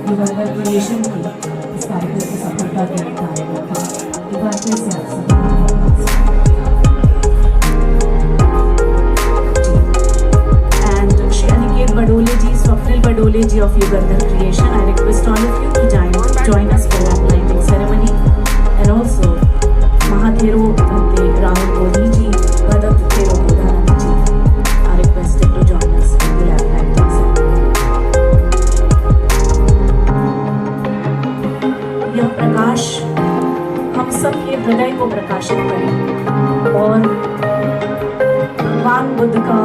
Yugandhar creation की इस कार्यक्रम की सफलता के कारण था। एक बार फिर से आप सभी and Shri Aniket Badole ji, Swapnil Badole ji of Yugandhar Creation, I request all of you to join us for the lighting ceremony, and also Mahathero Bhante Rahul Modi ji, Bhadat Thero Bodhanand ji are requested to join us for the lighting ceremony. यह प्रकाश हम सबके हृदय को प्रकाशित करे और भगवान बुद्ध का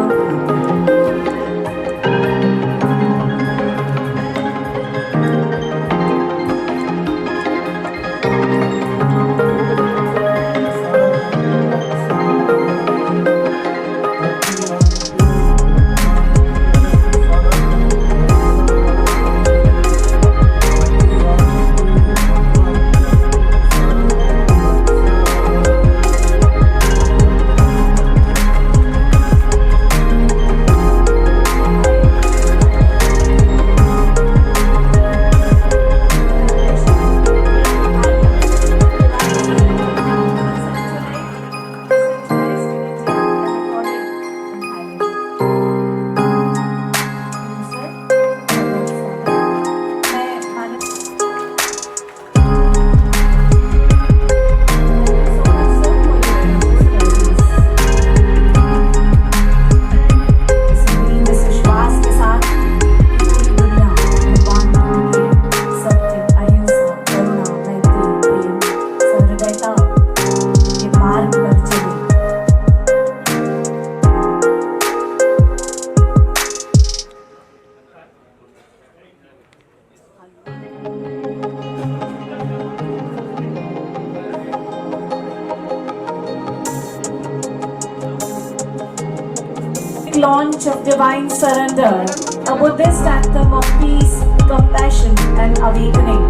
launch of Divine Surrender, a Buddhist anthem of peace, compassion and awakening,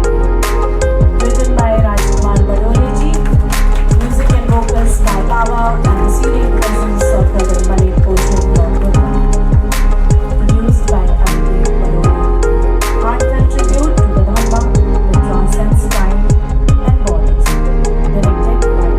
written by Rajkumar Badole ji, music and vocals by Baba and the serene presence of Brother Malik Koshal Lord Buddha, produced by Aniket Badole. Heartfelt tribute to the Dhamma that transcends time and borders, directed by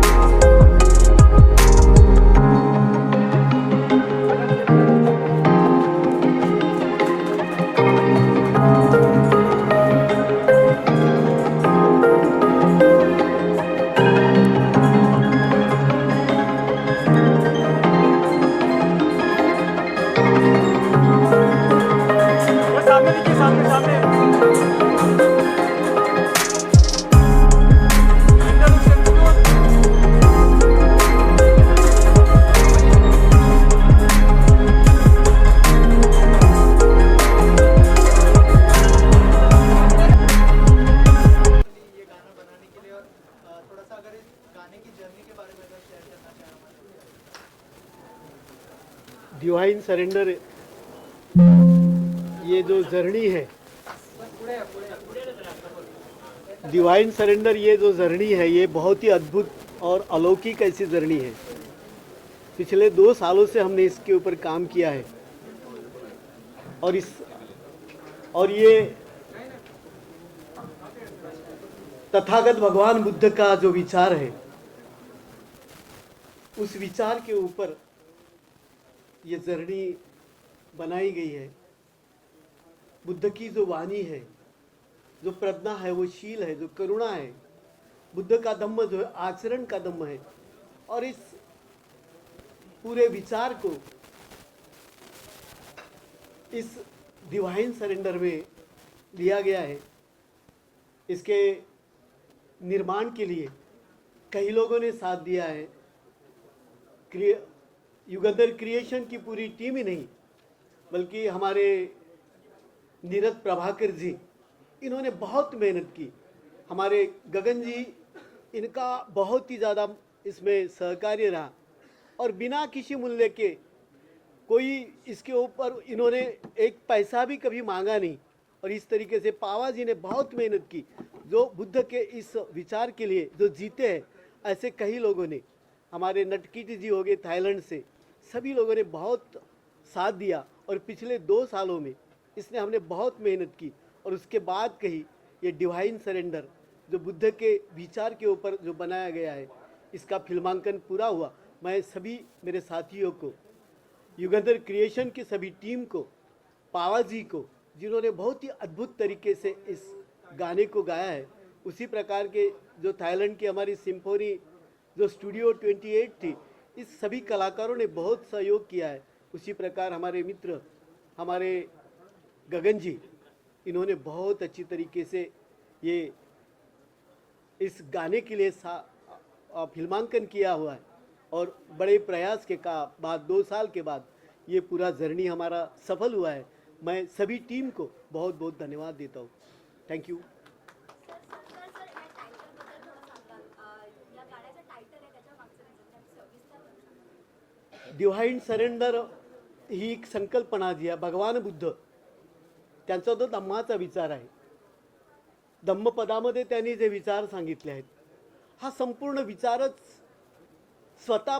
divine surrender ये जो journey है, divine surrender ये जो journey है, ये बहुत ही अद्भुत और अलौकिक ऐसी जर्नी है। पिछले 2 सालों से हमने इसके ऊपर काम किया है और ये तथागत भगवान बुद्ध का जो विचार है, उस विचार के ऊपर ये जर्नी बनाई गई है। बुद्ध की जो वाणी है, जो प्रज्ञा है, वो शील है, जो करुणा है, बुद्ध का धम्म जो है आचरण का धम्म है, और इस पूरे विचार को इस डिवाइन सरेंडर में लिया गया है। इसके निर्माण के लिए कई लोगों ने साथ दिया है। युगंधर क्रिएशन की पूरी टीम ही नहीं, बल्कि हमारे नीरज प्रभाकर जी, इन्होंने बहुत मेहनत की। हमारे गगन जी, इनका बहुत ही ज़्यादा इसमें सहकार्य रहा और बिना किसी मूल्य के कोई इसके ऊपर इन्होंने एक पैसा भी कभी मांगा नहीं। और इस तरीके से पावा जी ने बहुत मेहनत की। जो बुद्ध के इस विचार के लिए जो जीते हैं, ऐसे कई लोगों ने, हमारे नटकीटी जी हो गए थाईलैंड से, सभी लोगों ने बहुत साथ दिया और पिछले 2 सालों में इसने हमने बहुत मेहनत की और उसके बाद कही ये डिवाइन सरेंडर जो बुद्ध के विचार के ऊपर जो बनाया गया है, इसका फिल्मांकन पूरा हुआ। मैं सभी मेरे साथियों को, युगंधर क्रिएशन की सभी टीम को, पावा जी को, जिन्होंने बहुत ही अद्भुत तरीके से इस गाने को गाया है, उसी प्रकार के जो थाईलैंड की हमारी सिम्फोनी जो स्टूडियो 28 थी, इस सभी कलाकारों ने बहुत सहयोग किया है। उसी प्रकार हमारे मित्र, हमारे गगन जी, इन्होंने बहुत अच्छी तरीके से ये इस गाने के लिए फिल्मांकन किया हुआ है और बड़े प्रयास के बाद 2 साल के बाद ये पूरा जर्नी हमारा सफल हुआ है। मैं सभी टीम को बहुत बहुत धन्यवाद देता हूँ। Thank you. डिवाइन सरेंडर ही एक संकल्पना जी आहे। भगवान बुद्ध त्यांचा जो धम्माचा विचार आहे, धम्मपदामध्ये त्यांनी जे विचार सांगितले आहेत, हा संपूर्ण विचारच स्वतः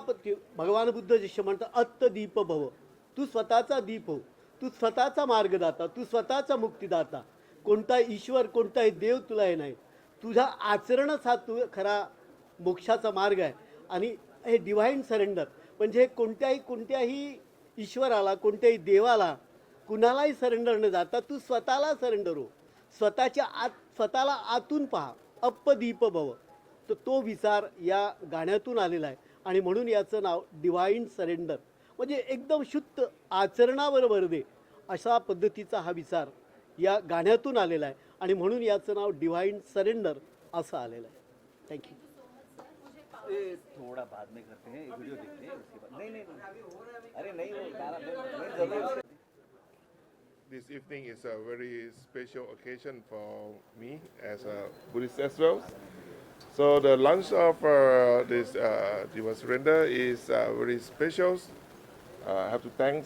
भगवान बुद्ध जसे म्हणतात अत्तदीप भव, तू स्वतःचा दीप हो, तू स्वतःचा मार्गदाता, तू स्वतःचा मुक्तिदाता, कोणता ईश्वर कोणताही देव तुला हे नाही, तुझा आचरणच हा तू खरा मोक्षाचा मार्ग आहे। आणि हे डिवाइन सरेंडर म्हणजे कोणत्याही ईश्वराला, कोणत्याही देवाला, कुणालाही सरेंडर न जाता तू स्वतःला सरेंडर हो, स्वतःला आतून पहा, अप्पदीप भव। तर तो विचार या गाण्यातून आलेला आहे आणि म्हणून याचं नाव डिवाइन सरेंडर, म्हणजे एकदम शुद्ध आचरणावर भर दे अशा पद्धतीचा हा विचार या गाण्यातून आलेला आहे आणि म्हणून याचं नाव डिवाइन सरेंडर असं आलेलं आहे। थँक्यू। थोड़ा बाद में करते हैं, वीडियो देखते हैं उसके बाद। नहीं, अरे नहीं, वो गाना नहीं जरूर। This evening is a very special occasion for me as a Buddhist as well. So the launch of this Diva Surrender is very special. I have to thank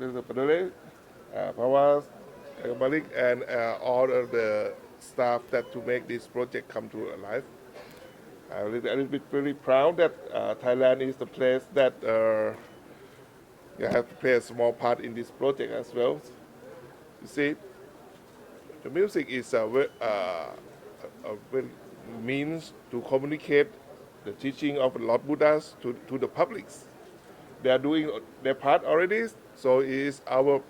Mr. Padale, Pawas, Malik, and all of the staff that to make this project come to life. I'm a little bit very proud that Thailand is the place that you have to play a small part in this project as well. You see, the music is a means to communicate the teaching of Lord Buddhas to the publics. They are doing their part already, so it is our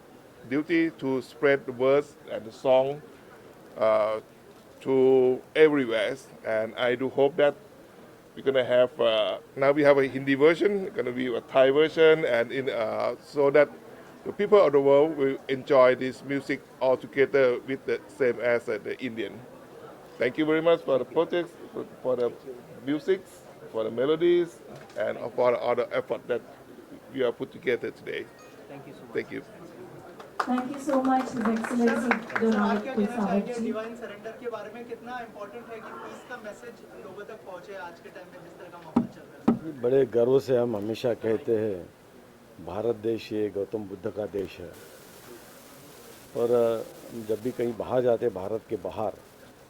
duty to spread the words and the song to everywhere. And I do hope that we're gonna have now we have a Hindi version, gonna be a Thai version, and so that the people of the world will enjoy this music all together with the same as the Indian. Thank you very much for the projects, for the music, for the melodies, and for all the effort that we have put together today. Thank you so much. Thank you. Thank you so much, His Excellency Donald क्या कहना चाहेंगे Kulsawat ji. Divine surrender के बारे में? कितना important है कि piece का मैसेज लोगों तक पहुंचे आज के टाइम में जिस तरह का माहौल चल रहा है? बड़े गर्व से हम हमेशा कहते हैं भारत देश ये गौतम बुद्ध का देश है। और जब भी कहीं बाहर जाते हैं भारत के बाहर,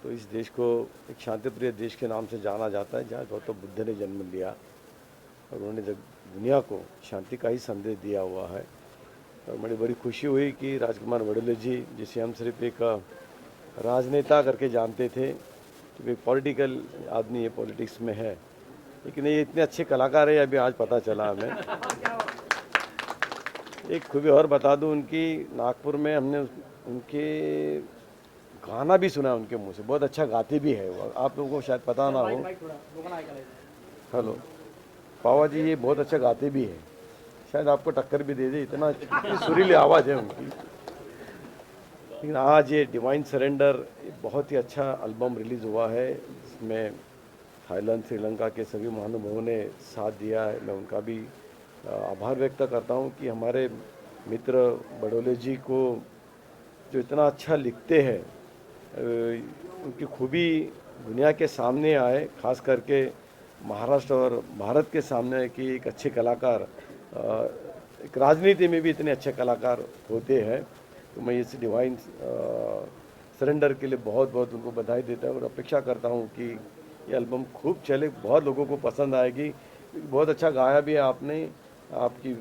तो इस देश को एक शांतिप्रिय देश के नाम से जाना जाता है, जहाँ गौतम बुद्ध ने जन्म लिया और उन्होंने दुनिया को शांति का ही संदेश दिया हुआ है। और मुझे बड़ी खुशी हुई कि राजकुमार वडोले जी, जिसे हम सिर्फ एक राजनेता करके जानते थे, तो एक पॉलिटिकल आदमी है, पॉलिटिक्स में है, लेकिन ये इतने अच्छे कलाकार है अभी आज पता चला हमें। एक खूबी और बता दूं, उनकी नागपुर में हमने उनके गाना भी सुना उनके मुंह से, बहुत अच्छा गाते भी है वो, आप लोगों को शायद पता ना हो। हेलो पावा जी, ये बहुत अच्छा गाते भी है, शायद आपको टक्कर भी दे दे, इतना सुरीली आवाज़ है उनकी। लेकिन आज ये डिवाइन सरेंडर बहुत ही अच्छा एल्बम रिलीज़ हुआ है, जिसमें थाईलैंड, श्रीलंका के सभी महानुभावों ने साथ दिया है। मैं उनका भी आभार व्यक्त करता हूँ कि हमारे मित्र बडोले जी को जो इतना अच्छा लिखते हैं, उनकी खूबी दुनिया के सामने आए, खास करके महाराष्ट्र और भारत के सामने कि एक अच्छे कलाकार, एक राजनीति में भी इतने अच्छे कलाकार होते हैं। तो मैं इस डिवाइन सरेंडर के लिए बहुत बहुत उनको बधाई देता हूँ और अपेक्षा करता हूँ कि ये एल्बम खूब चले, बहुत लोगों को पसंद आएगी। बहुत अच्छा गाया भी है आपने। आपकी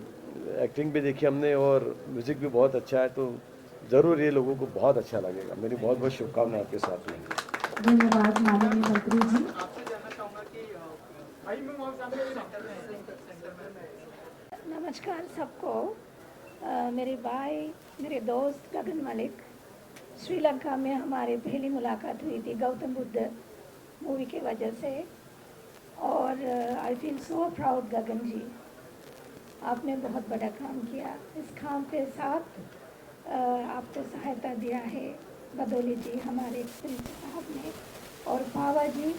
एक्टिंग भी देखी हमने और म्यूज़िक भी बहुत अच्छा है, तो ज़रूर ये लोगों को बहुत अच्छा लगेगा। मेरी बहुत बहुत शुभकामनाएं आपके साथ में। धन्यवाद माननीय मंत्री जी। आपसे जानना चाहूंगा कि सेंटर में नमस्कार सबको। मेरे भाई, मेरे दोस्त गगन मलिक, श्रीलंका में हमारी पहली मुलाकात हुई थी गौतम बुद्ध मूवी के वजह से, और आई फील सो प्राउड गगन जी, आपने बहुत बड़ा काम किया। इस काम के साथ आपको सहायता दिया है बदौली जी, हमारे प्रिंसिपल साहब ने, और पावा जी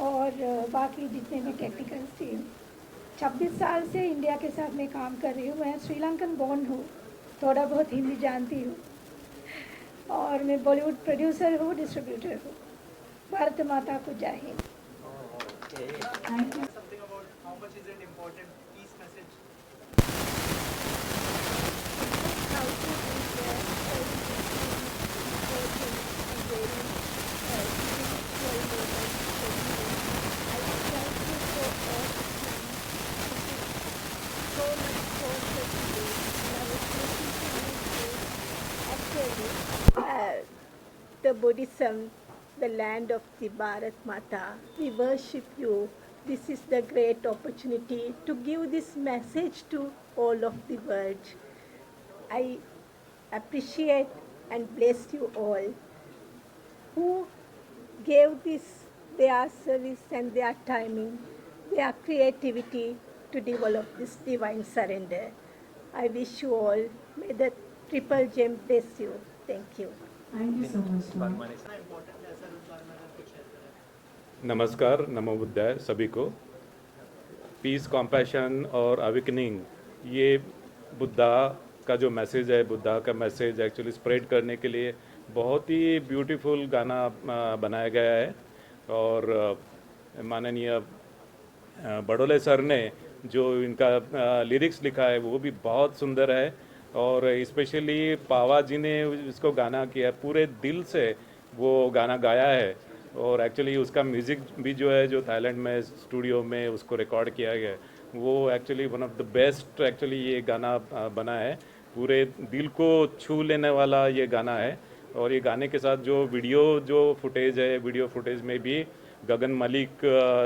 और बाकी जितने भी टेक्निकल टीम। 26 साल से इंडिया के साथ मैं काम कर रही हूँ। मैं श्रीलंकन बॉर्न हूँ, थोड़ा बहुत हिंदी जानती हूँ, और मैं बॉलीवुड प्रोड्यूसर हूँ, डिस्ट्रीब्यूटर हूँ। भारत माता को जय Hind. something about how much is it important peace message. The Buddhism, the land of the Bharat Mata, we worship you. This is the great opportunity to give this message to all of the world. I appreciate and bless you all who gave this their service and their timing, their creativity to develop this divine surrender. I wish you all, may the triple gem bless you. Thank you. Thank you so much, ma'am. इतना important है sir, उस बारे में अगर कुछ share करें। नमस्कार, नमो बुद्धाय सभी को। पीस, कॉम्पैशन और अवेकनिंग, ये बुद्धा का जो मैसेज है, बुद्धा का मैसेज एक्चुअली स्प्रेड करने के लिए बहुत ही ब्यूटीफुल गाना बनाया गया है। और माननीय बडोले सर ने जो इनका लिरिक्स लिखा है वो भी बहुत सुंदर है, और स्पेशली पावा जी ने इसको गाना किया, पूरे दिल से वो गाना गाया है। और एक्चुअली उसका म्यूज़िक भी जो है, जो थाईलैंड में स्टूडियो में उसको रिकॉर्ड किया गया, वो actually one of the best actually ये गाना बना है। पूरे दिल को छू लेने वाला ये गाना है। और ये गाने के साथ जो फुटेज है, वीडियो फुटेज में भी गगन मलिक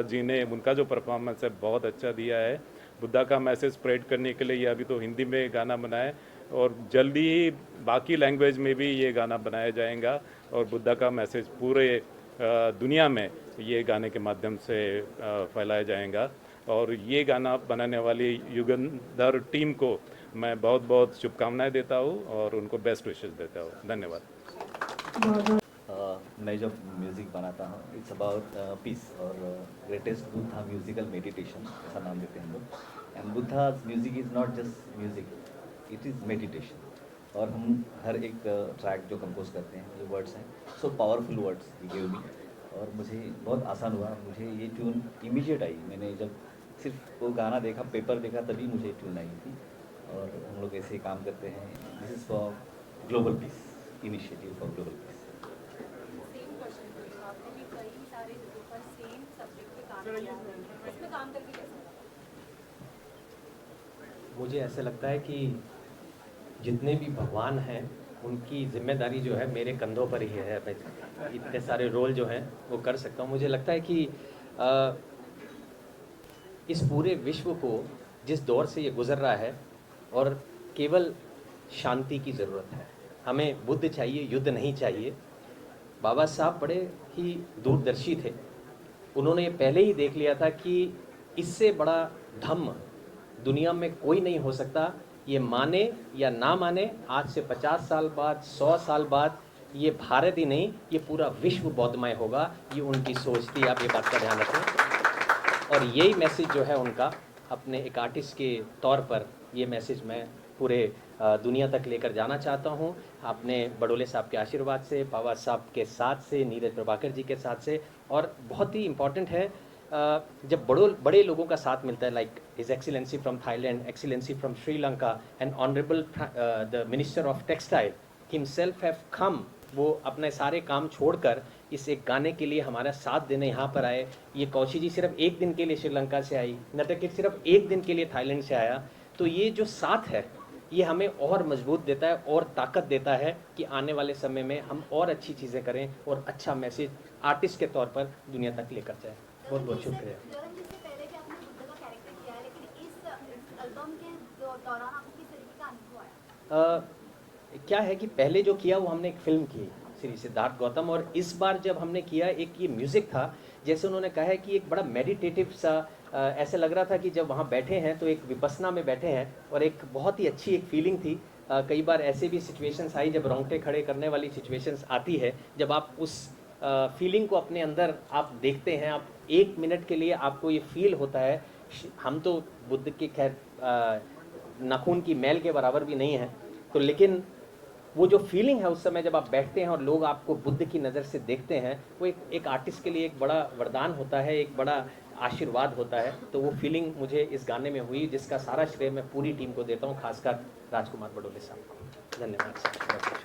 जी ने उनका जो परफॉर्मेंस है बहुत अच्छा दिया है। बुद्धा का मैसेज स्प्रेड करने के लिए ये अभी तो हिंदी में गाना बना है, और जल्दी ही बाकी लैंग्वेज में भी ये गाना बनाया जाएगा, और बुद्धा का मैसेज पूरे दुनिया में ये गाने के माध्यम से फैलाया जाएगा। और ये गाना बनाने वाली युगंधर टीम को मैं बहुत बहुत शुभकामनाएं देता हूँ और उनको बेस्ट विशेस देता हूँ। धन्यवाद। मैं जब म्यूज़िक बनाता हूँ, इट्स अबाउट पीस, और ग्रेटेस्ट बुद्धा म्यूजिकल मेडिटेशन ऐसा नाम देते हैं हम लोग। And Buddha music is not just music, it is meditation. और हम हर एक ट्रैक जो कंपोज करते हैं, जो वर्ड्स हैं, सो पावरफुल वर्ड्स ही गिव मी, और मुझे बहुत आसान हुआ। मुझे ये ट्यून इमीडिएट आई, मैंने जब सिर्फ वो गाना देखा, पेपर देखा, तभी मुझे ट्यून आई थी। और हम लोग ऐसे ही काम करते हैं। This is for global piece, initiative for global piece. Same question पूछा आपने भी, कई सारे जगहों पर सेम सब्जेक्ट पे काम किया है, इसमें काम करके कैसा लगा? मुझे ऐसा लगता है कि जितने भी भगवान हैं उनकी जिम्मेदारी जो है मेरे कंधों पर ही है। मैं इतने सारे रोल जो हैं वो कर सकता हूँ। मुझे लगता है कि इस पूरे विश्व को जिस दौर से ये गुजर रहा है, और केवल शांति की ज़रूरत है। हमें बुद्ध चाहिए, युद्ध नहीं चाहिए। बाबा साहब बड़े ही दूरदर्शी थे। उन्होंने ये पहले ही देख लिया था कि इससे बड़ा धम्म दुनिया में कोई नहीं हो सकता। ये माने या ना माने, आज से 50 साल बाद, 100 साल बाद ये भारत ही नहीं, ये पूरा विश्व बौद्धमय होगा। ये उनकी सोच थी, आप ये बात का ध्यान रखें। और यही मैसेज जो है उनका, अपने एक आर्टिस्ट के तौर पर ये मैसेज मैं पूरे दुनिया तक लेकर जाना चाहता हूँ। आपने बडोले साहब के आशीर्वाद से, पावा साहब के साथ से, नीरज प्रभाकर जी के साथ से, और बहुत ही इम्पॉर्टेंट है जब बड़े लोगों का साथ मिलता है, like his excellency from Thailand, excellency from Sri Lanka, and honourable the minister of textile himself have come वो अपने सारे काम छोड़कर इस एक गाने के लिए हमारा साथ देने यहाँ पर आए। ये कौशी जी सिर्फ एक दिन के लिए श्रीलंका से आई, नटकिट सिर्फ एक दिन के लिए थाईलैंड से आया। तो ये जो साथ है ये हमें और मजबूत देता है और ताकत देता है कि आने वाले समय में हम और अच्छी चीज़ें करें और अच्छा मैसेज आर्टिस्ट के तौर पर दुनिया तक लेकर जाएं। बहुत बहुत शुक्रिया। जिससे पहले भी आपने बुद्ध का कैरेक्टर किया है, लेकिन इस एल्बम के दौरान आपको किस तरीके का अनुभव आया? क्या है कि पहले जो किया वो हमने एक फिल्म की श्री सिद्धार्थ गौतम, और इस बार जब हमने किया एक ये म्यूज़िक था, जैसे उन्होंने कहा है कि एक बड़ा मेडिटेटिव सा ऐसे लग रहा था कि जब वहाँ बैठे हैं तो एक विपस्सना में बैठे हैं, और एक बहुत ही अच्छी एक फीलिंग थी। कई बार ऐसे भी सिचुएशंस आई जब रोंगटे खड़े करने वाली सिचुएशंस आती है, जब आप उस फीलिंग को अपने अंदर आप देखते हैं, आप एक मिनट के लिए आपको ये फील होता है। हम तो बुद्ध के खैर नाखून की मैल के बराबर भी नहीं है, तो लेकिन वो जो फीलिंग है उस समय जब आप बैठते हैं और लोग आपको बुद्ध की नज़र से देखते हैं, वो एक आर्टिस्ट के लिए एक बड़ा वरदान होता है, एक बड़ा आशीर्वाद होता है। तो वो फीलिंग मुझे इस गाने में हुई, जिसका सारा श्रेय मैं पूरी टीम को देता हूँ, खासकर राजकुमार बडोले साहब को। धन्यवाद।